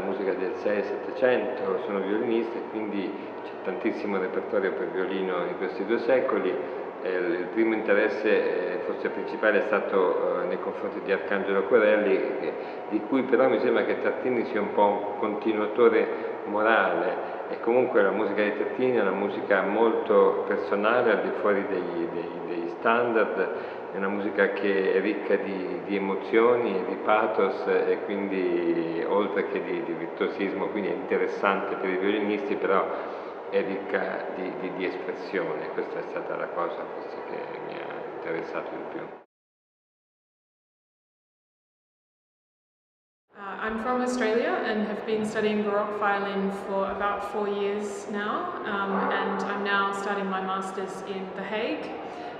musica del 6-700, sono violinista e quindi c'è tantissimo repertorio per violino in questi 2 secoli. Il primo interesse forse principale è stato nei confronti di Arcangelo Corelli, di cui però mi sembra che Tartini sia un po' un continuatore morale, e comunque la musica di Tartini è una musica molto personale, al di fuori degli standard, è una musica che è ricca di emozioni e di pathos, e quindi oltre che di virtuosismo, quindi è interessante per i violinisti, però è ricca di espressione. Questa è stata la cosa forse che mi ha interessato di più. I'm from Australia and have been studying Baroque violin for about 4 years now, and I'm now starting my Masters in The Hague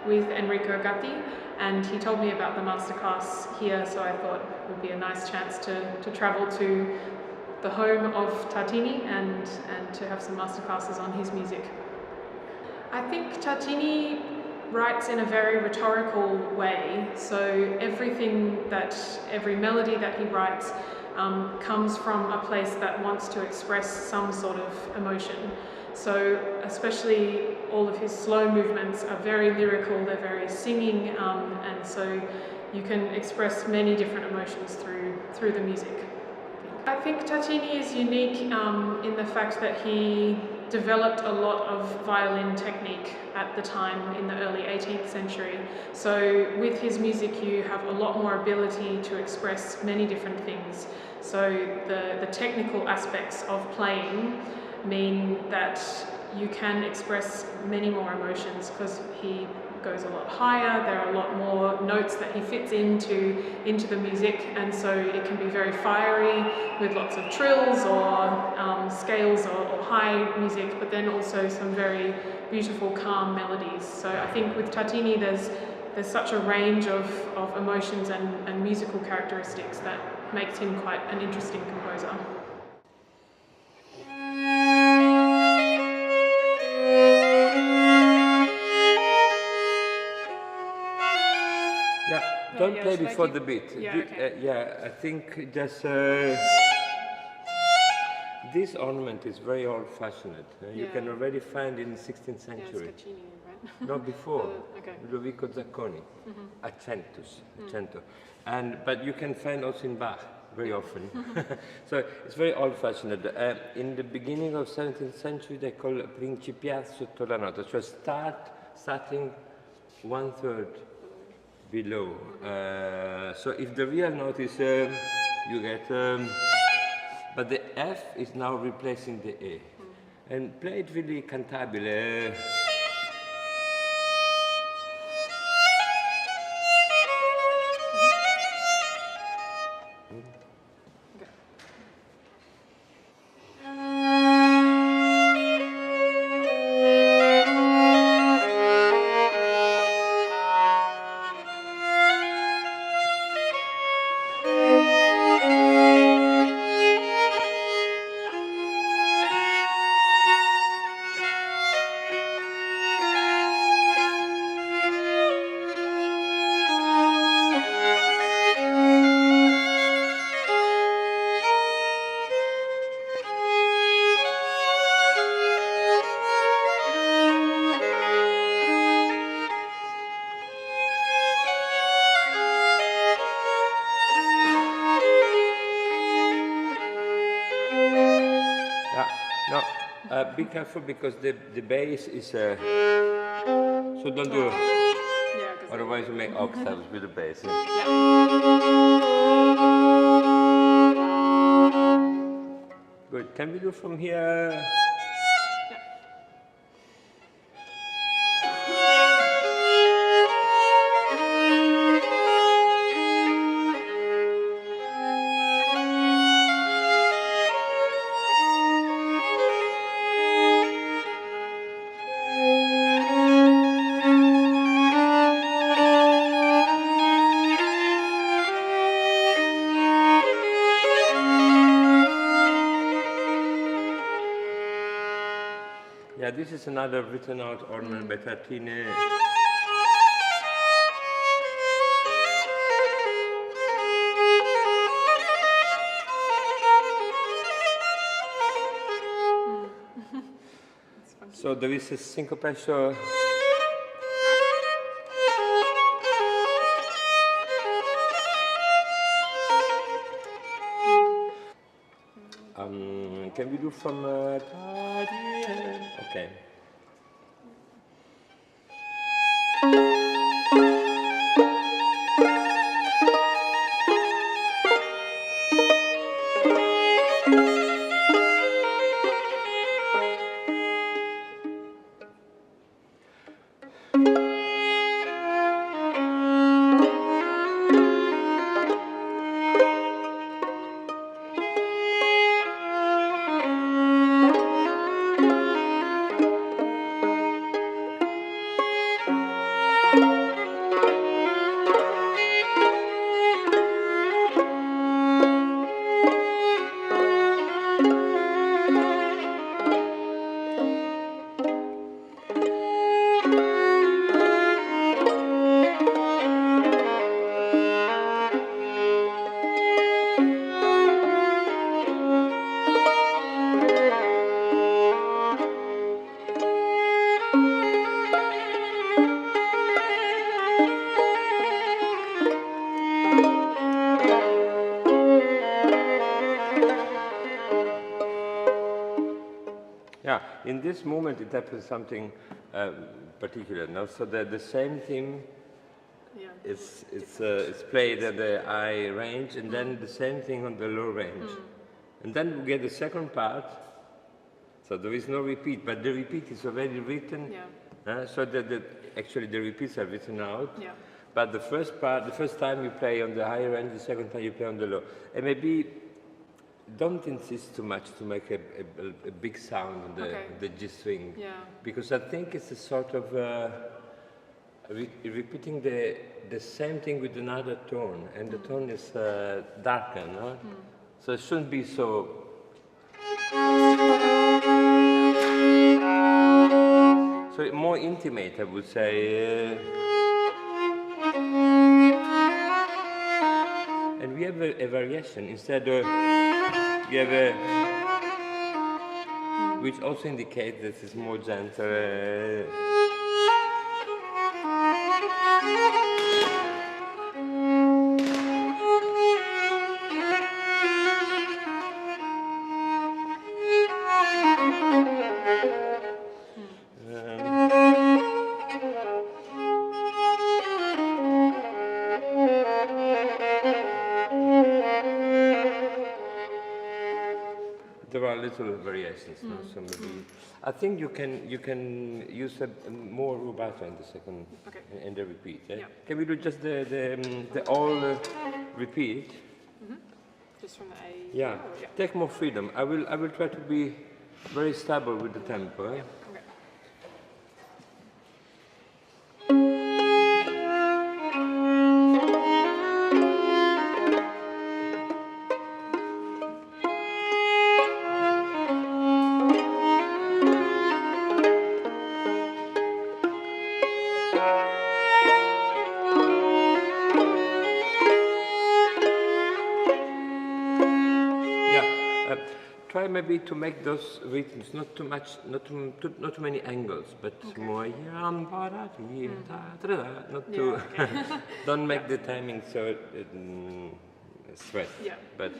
with Enrico Gatti, and he told me about the masterclass here, so I thought it would be a nice chance to travel to the home of Tartini and to have some masterclasses on his music. I think Tartini writes in a very rhetorical way, so every melody that he writes comes from a place that wants to express some sort of emotion. So especially all of his slow movements are very lyrical, they're very singing, and so you can express many different emotions through the music. I think Tartini is unique in the fact that he developed a lot of violin technique at the time in the early 18th century. So with his music you have a lot more ability to express many different things. So the technical aspects of playing mean that you can express many more emotions because he goes a lot higher, there are a lot more notes that he fits into the music, and so it can be very fiery with lots of trills or scales or high music, but then also some very beautiful calm melodies. So I think with Tartini there's such a range of emotions and musical characteristics that makes him quite an interesting composer. Don't play before the beat. Yeah, okay. I think just this ornament is very old-fashioned. You can already find in the 16th century. Yeah, it's Guccini, right? No, before. Okay. Ludovico Zacconi, Accento. But you can find also in Bach very often. So it's very old-fashioned. In the beginning of 17th century, they call principiare sotto la nota, so starting 1/3 below. So if the real note is, you get, but the F is now replacing the A. And play it really cantabile. Be careful because the bass is so don't do it. Yeah, Otherwise you make octaves with the bass. Good. Can we do from here? Yeah, this is another written out ornament by Tartini. So there is a syncopation. Can we do from Tartini? Okay. In this moment, it happens something particular. Now, so the same theme is played at the high range, and then the same thing on the low range, and then we get the second part. So there is no repeat, but the repeat is already written. So actually the repeats are written out. But the first part, the first time you play on the higher range, the second time you play on the low, and maybe. Don't insist too much to make a big sound on the G string, because I think it's a sort of repeating the same thing with another tone, and the tone is darker, no? So it shouldn't be so. So more intimate, I would say. And we have a variation instead of. You have a, which also indicates that it's more gentle. There are little variations, no? So maybe I think you can use a more rubato in the second in the repeat. Can we do just the all repeat? Just from the A. Yeah. Take more freedom. I will try to be very stable with the tempo. Try maybe to make those rhythms not too much, not too many angles, but more not too. Don't make the timing so stressed. But.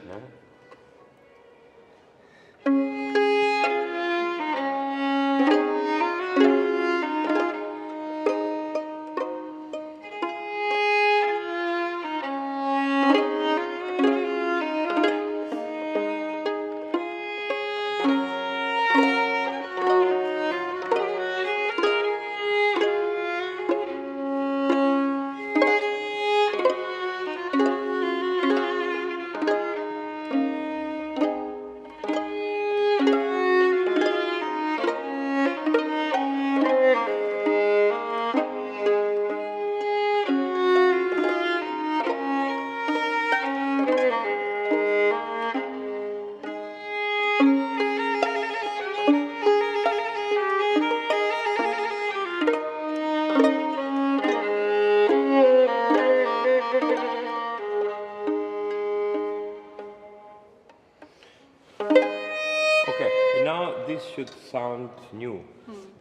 should sound new,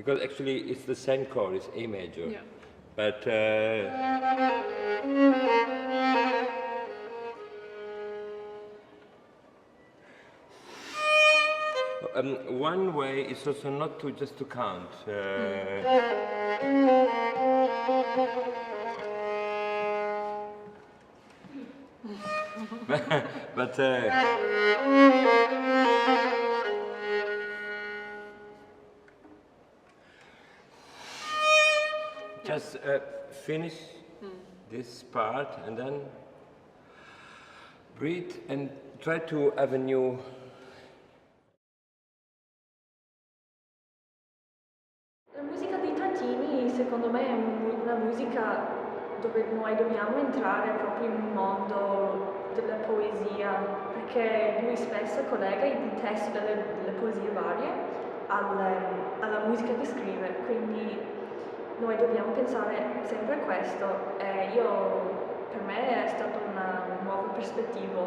because actually it's the same chord, it's A major. Yeah. But one way is also not to just to count. But just finish this part and then breathe and try to have a new. La musica di Tartini secondo me è una musica dove noi dobbiamo entrare proprio in un mondo della poesia, perché lui spesso collega i testi delle poesie varie alla musica che scrive, quindi noi dobbiamo pensare sempre a questo e per me è stata una nuova prospettiva,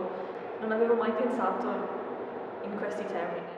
non avevo mai pensato in questi termini.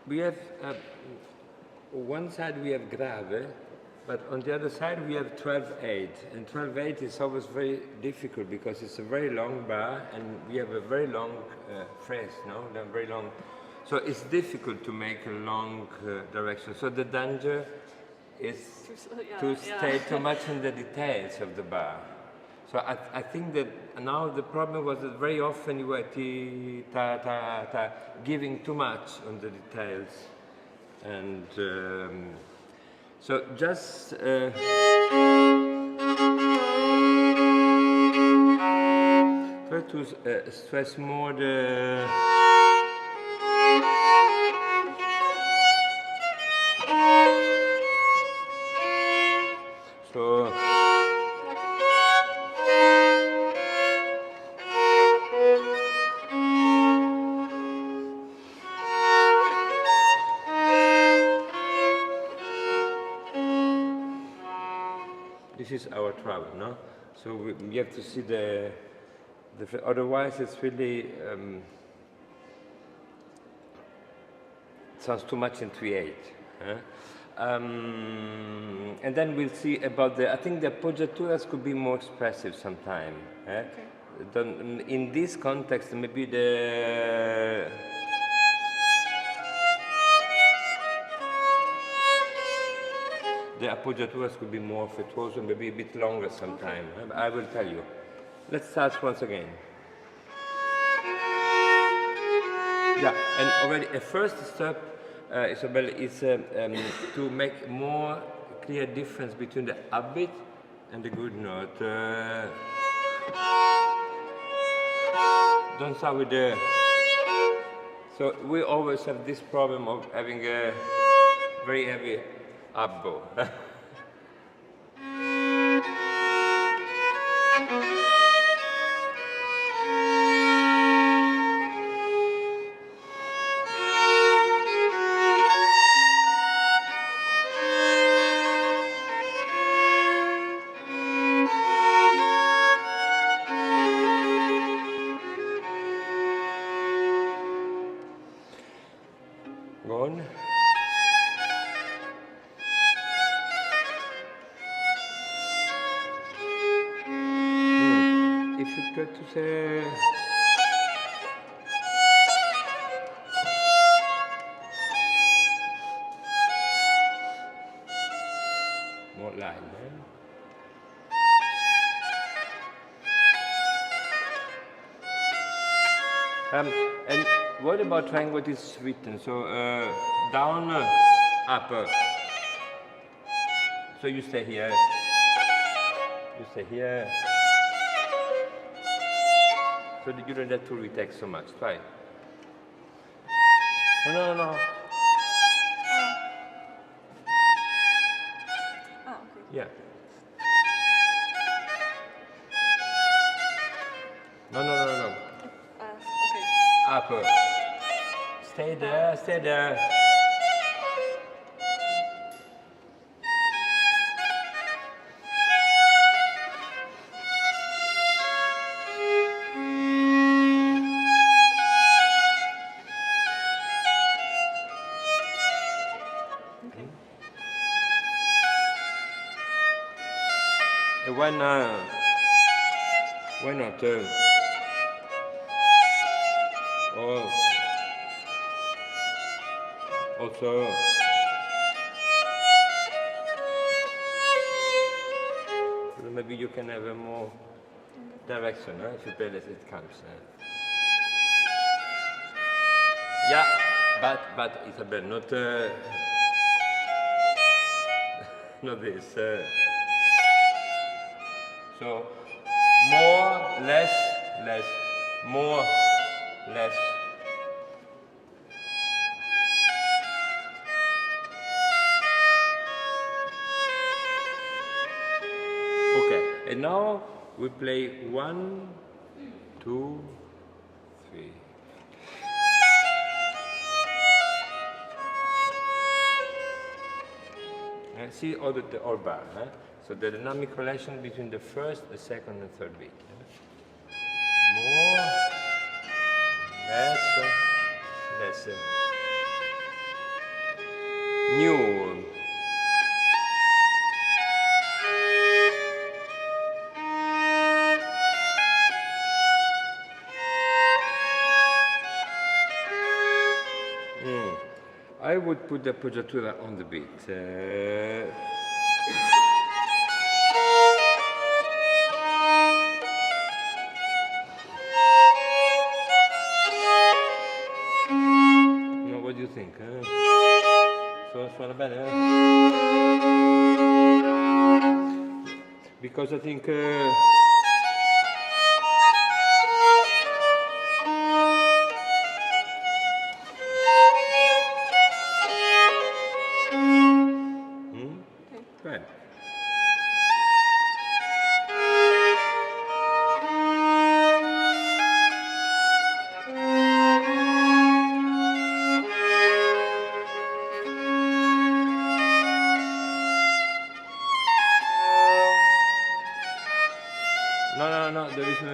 We have, one side we have grave, but on the other side we have 12/8, and 12/8 is always very difficult because it's a very long bar and we have a very long phrase, no? Very long. So it's difficult to make a long direction. So the danger is to stay too much in the details of the bar. So I think that now the problem was that very often you were giving too much on the details. And so just try to stress more the so this is our trouble, no? So we have to see the otherwise it's really sounds too much in 3/8. And then we'll see about I think the appoggiaturas could be more expressive sometime. Okay. In this context, maybe the appoggiaturas could be more virtuoso, maybe a bit longer sometime. Okay. I will tell you. Let's start once again. Yeah, and already a first step, Isabel, is to make more clear difference between the upbeat and the good note. Don't start with the. So we always have this problem of having a very heavy up bow. if you try to say more line, and what about trying what is written? So down, up. So you stay here. You stay here. So that you don't have to retake so much. Try. No, no, no. Ah, okay. Yeah. No, no, no, no. Okay. Up. Stay there, stay there. And why not? Why not? Or also maybe you can have a more direction, if you play as it comes. Yeah, but Isabel, not not this. So more, less, less, more, less. Okay, and now we play 1, 2, 3. See all the all bar, so the dynamic relation between the first, the second, and third beat. More, less, less. New. I would put the appoggiatura on the beat. No, what do you think? Suona bene? Because I think Bene. No, there is no...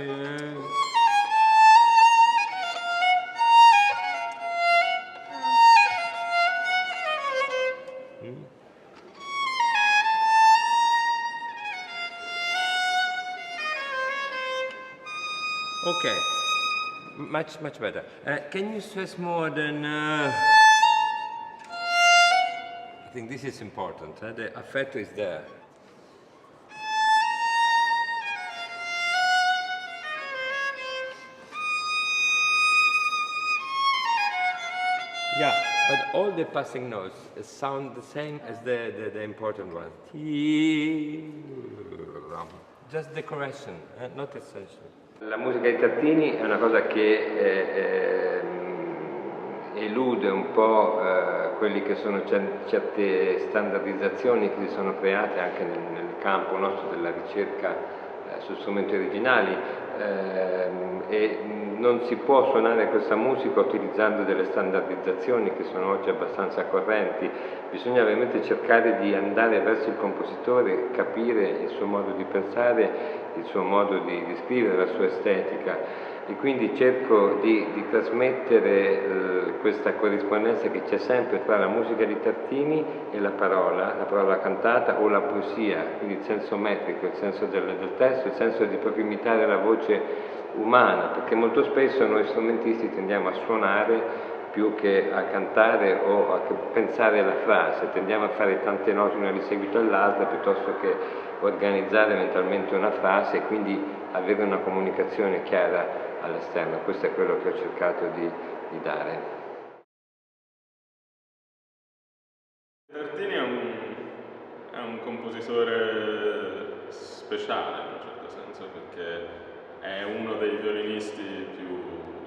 Okay, much better. Can you stress more than... I think this is important, the affetto is there. Yeah, but all the passing notes sound the same as the important ones. Just decoration, not essential. La musica di Tartini è una cosa che elude un po' quelli che sono certe standardizzazioni che si sono create anche nel campo nostro della ricerca su strumenti originali e non si può suonare questa musica utilizzando delle standardizzazioni che sono oggi abbastanza correnti, bisogna veramente cercare di andare verso il compositore, capire il suo modo di pensare, il suo modo di scrivere, la sua estetica. e quindi cerco di trasmettere questa corrispondenza che c'è sempre tra la musica di Tartini e la parola cantata o la poesia, quindi il senso metrico, il senso del testo, il senso di proprio imitare la voce umana, perché molto spesso noi strumentisti tendiamo a suonare più che a cantare o a pensare alla frase, tendiamo a fare tante note una di seguito all'altra piuttosto che organizzare mentalmente una frase e quindi avere una comunicazione chiara all'esterno. Questo è quello che ho cercato di dare. Tartini è un compositore speciale in un certo senso, perché è uno dei violinisti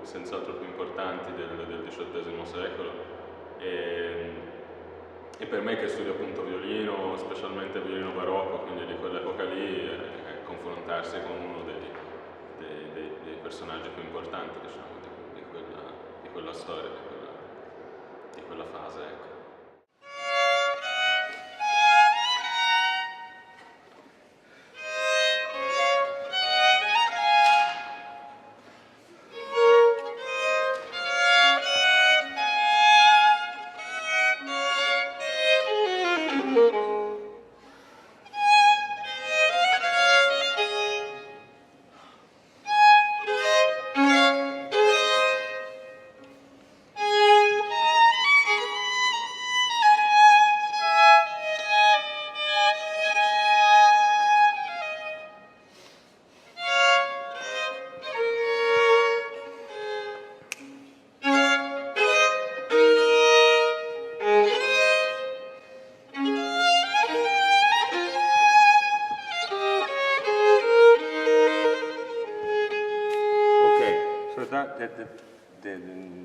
senz'altro più importanti del XVIII secolo e per me che studio appunto violino, specialmente violino barocco, quindi di quell'epoca lì, confrontarsi con uno dei personaggi più importanti, diciamo, di quella storia, di quella fase, ecco.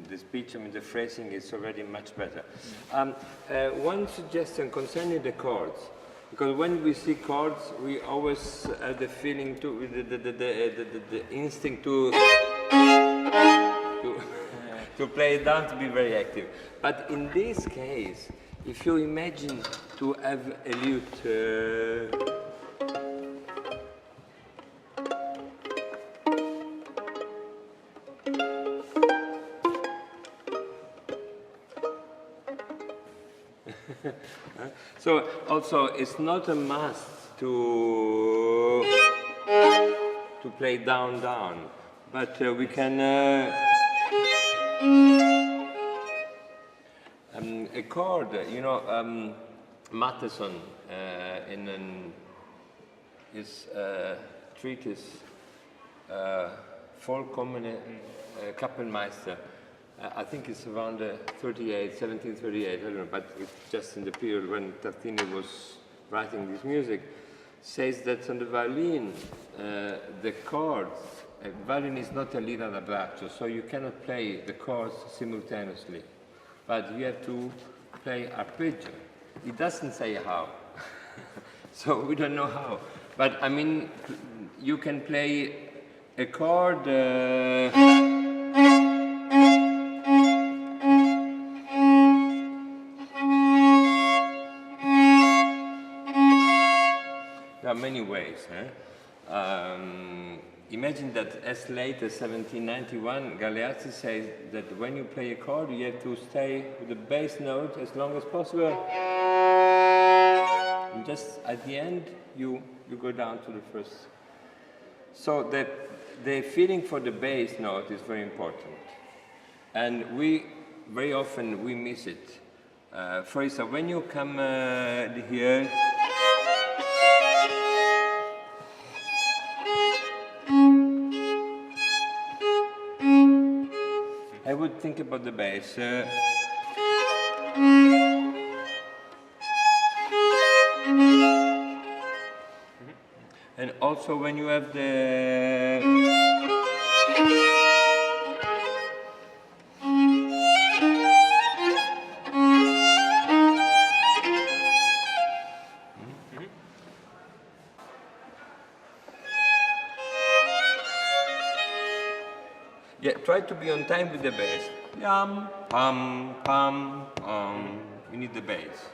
The speech, I mean, the phrasing is already much better. One suggestion concerning the chords, because when we see chords, we always have the feeling the instinct to play it down, to be very active. But in this case, if you imagine to have a lute, so also it's not a must to play down, but we can a chord. You know, Matheson in his treatise Vollkommene Kapellmeister. I think it's around 1738, I don't know, but it's just in the period when Tartini was writing this music, says that on the violin, the chords, violin is not a lira da braccio, so you cannot play the chords simultaneously, but you have to play arpeggio. It doesn't say how, so we don't know how, but I mean, you can play a chord, there are many ways. Imagine that as late as 1791, Galeazzi says that when you play a chord, you have to stay with the bass note as long as possible. And just at the end, you go down to the first. So the feeling for the bass note is very important. And very often we miss it. For instance, when you come here, I would think about the bass. And also when you have the yeah, try to be on time with the bass. Yum, pum, pum, pum. You need the bass.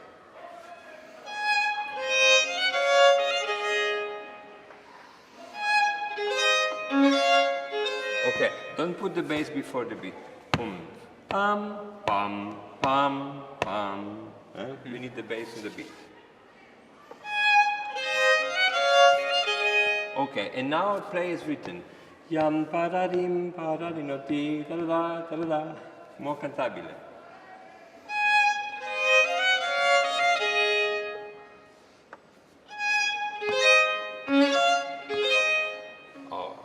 Okay, don't put the bass before the beat. Pam, pam, pam, pam. We need the bass in the beat. Okay, and now play as written. Yam paradim paradino ti da da da da. More cantabile. Oh.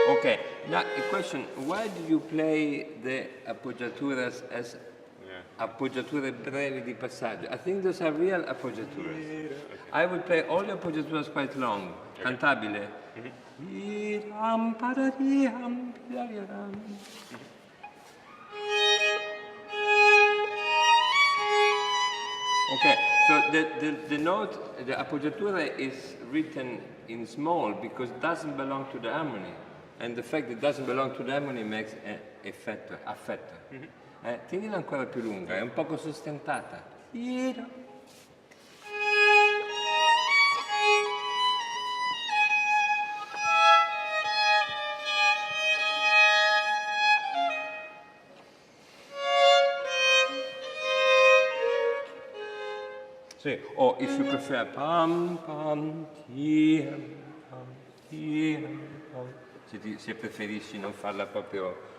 Okay, now a question, why do you play the appoggiaturas as appoggiature brevi di passaggio? I think those are real appoggiaturas. I would play all the appoggiaturas quite long, cantabile. Okay, so the note, the appoggiatura is written in small because it doesn't belong to the harmony. And the fact that it doesn't belong to the harmony makes affetto. Tienila ancora più lunga, è un poco sostentata. Sì, or if you prefer pam pam tiam pam tiam pam. Se preferisci non farla proprio.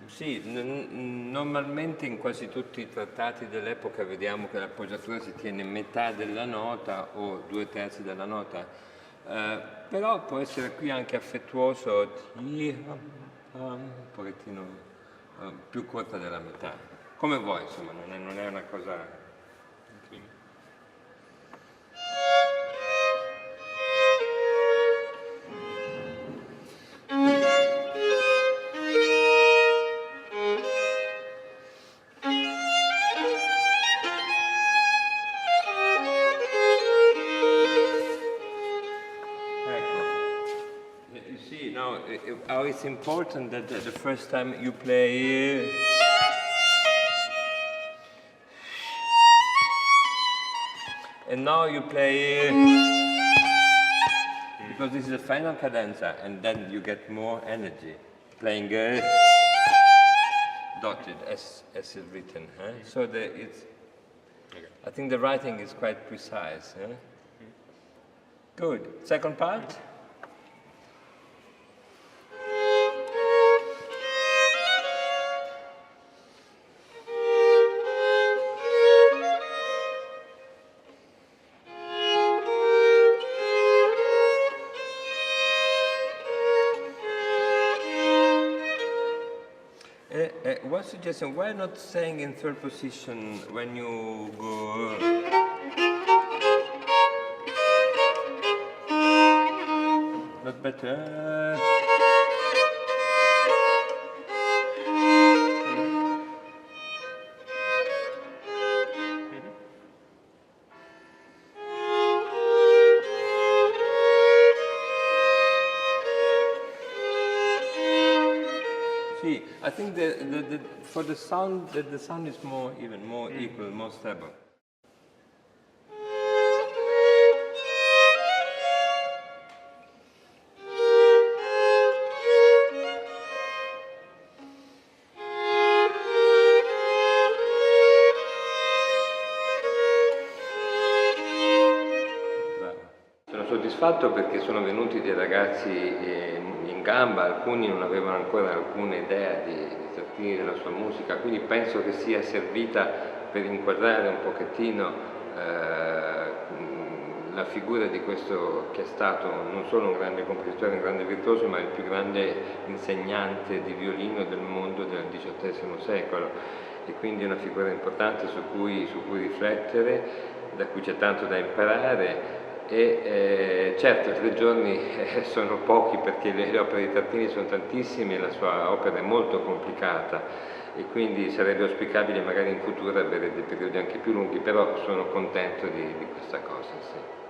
Sì, normalmente in quasi tutti i trattati dell'epoca vediamo che l'appoggiatura si tiene metà della nota o 2/3 della nota, però può essere qui anche affettuoso, un pochettino più corta della metà, come vuoi, insomma, non è una cosa. How it's important that the first time you play and now you play because this is a final cadenza and then you get more energy playing dotted as is written. So I think the writing is quite precise. Good. Second part. One suggestion, why not staying in third position when you go? Not better. I think for the sound, the sound is more even, more equal, more stable. Sono soddisfatto perché sono venuti dei ragazzi in gamba, alcuni non avevano ancora alcuna idea di Tartini, della sua musica, quindi penso che sia servita per inquadrare un pochettino la figura di questo che è stato non solo un grande compositore, un grande virtuoso, ma il più grande insegnante di violino del mondo del XVIII secolo, e quindi è una figura importante su cui riflettere, da cui c'è tanto da imparare. E certo 3 giorni sono pochi perché le opere di Tartini sono tantissime e la sua opera è molto complicata e quindi sarebbe auspicabile magari in futuro avere dei periodi anche più lunghi, però sono contento di questa cosa. Sì.